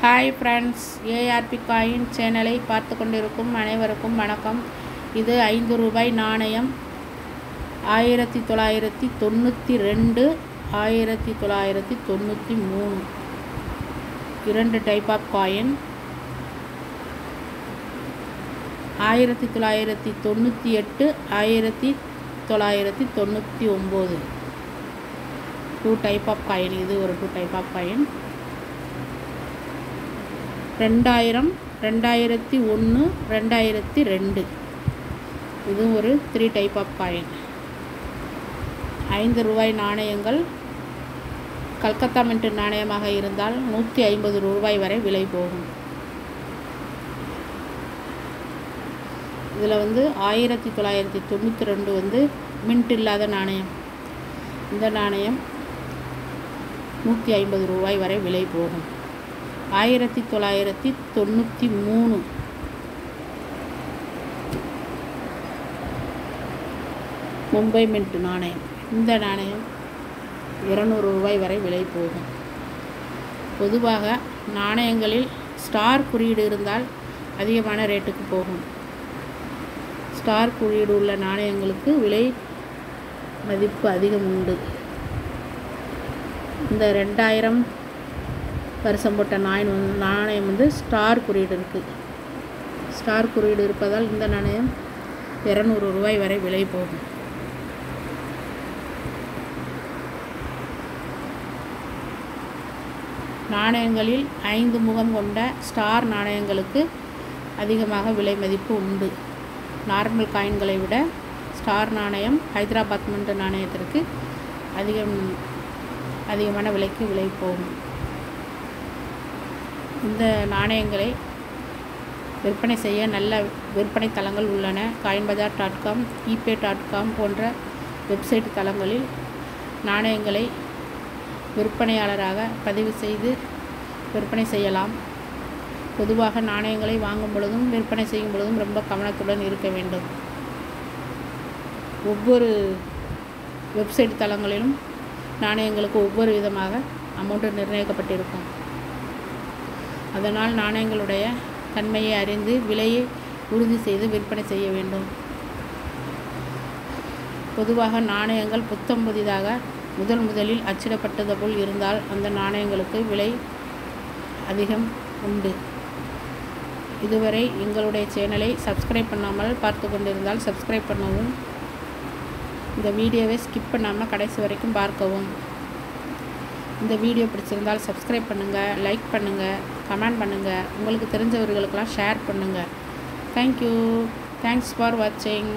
Hi friends, ARP coin சேனலை பார்த்து கொண்டிருக்கும் அனைவருக்கும் வணக்கம். இது 5 ரூபாய் நாணயம் 1992 1993 2 type of coin. 1998 1999 2 type of coin. இது ஒரு 2 டைப் ஆஃப் காயின். 2000 2001 2002 இது ஒரு 3 டைப் ஆஃப் காயின். 5 ரூபாய் நாணயங்கள் கல்கத்தா மின்ட் நாணயமாக இருந்தால் 150 ரூபாய் வரை விலை போகும். இதில் 1992 மின்ட் இல்லாத நாணயம். இந்த நாணயம் 150 ரூபாய் வரை விலை போகும். 1993 மும்பை மின்ட் நாணயம். இந்த நாணயம் 200 ரூபாய் வரை விலை போகும். பொதுவாக நாணயங்களில் ஸ்டார் குறியீடு இருந்தால் அதிகமான ரேட்டுக்கு போகும். ஸ்டார் குறியீடு உள்ள நாணயங்களுக்கு விலை மதிப்பு அதிகம் உண்டு. இந்த 2000 வருஷம் போட்ட நாணயம் ஸ்டார் குறியீடு இருக்குது. ஸ்டார் குறியீடு இருப்பதால் இந்த நாணயம் 200 ரூபாய் வரை விலை போகும். நாணயங்களில் 5 முகம் கொண்ட ஸ்டார் நாணயங்களுக்கு அதிகமாக விலை மதிப்பு உண்டு. நார்மல் காயின்களை விட ஸ்டார் நாணயம் ஹைதராபாத் மின்ட் நாணயத்திற்கு அதிகமான விலைக்கு விலை போகும். இந்த நாணயங்களை விற்பனை செய்ய நல்ல விற்பனை தளங்கள் உள்ளன. coinbazar.com ePay.com போன்ற வெப்சைட் தளங்களில் நாணயங்களை விற்பனையாளராக பதிவு செய்து விற்பனை செய்யலாம். பொதுவாக நாணயங்களை வாங்கும் பொழுதும் விற்பனை செய்யும் பொழுதும் ரொம்ப கவனத்துடன் இருக்க வேண்டும். ஒவ்வொரு வெப்சைட் தளங்களிலும் நாணயங்களுக்கு ஒவ்வொரு விதமாக அமௌண்ட்டு நிர்ணயிக்கப்பட்டிருக்கும். அதனால் நாணயங்களுடைய தன்மையை அறிந்து விலையை உறுதி செய்து விற்பனை செய்ய வேண்டும். பொதுவாக நாணயங்கள் புத்தம் புதிதாக முதலில் அச்சிடப்பட்டது போல் இருந்தால் அந்த நாணயங்களுக்கு விலை அதிகம் உண்டு. இதுவரை எங்களுடைய சேனலை சப்ஸ்கிரைப் பண்ணாமல் பார்த்து கொண்டிருந்தால் சப்ஸ்கிரைப் பண்ணவும், இந்த வீடியோவை ஸ்கிப் பண்ணாமல் கடைசி வரைக்கும் பார்க்கவும். இந்த வீடியோ பிடிச்சிருந்தால் சப்ஸ்கிரைப் பண்ணுங்கள், லைக் பண்ணுங்கள், கமெண்ட் பண்ணுங்கள், உங்களுக்கு தெரிஞ்சவர்களுக்கெல்லாம் ஷேர் பண்ணுங்கள். தேங்க்யூ. தேங்க்ஸ் ஃபார் வாட்சிங்.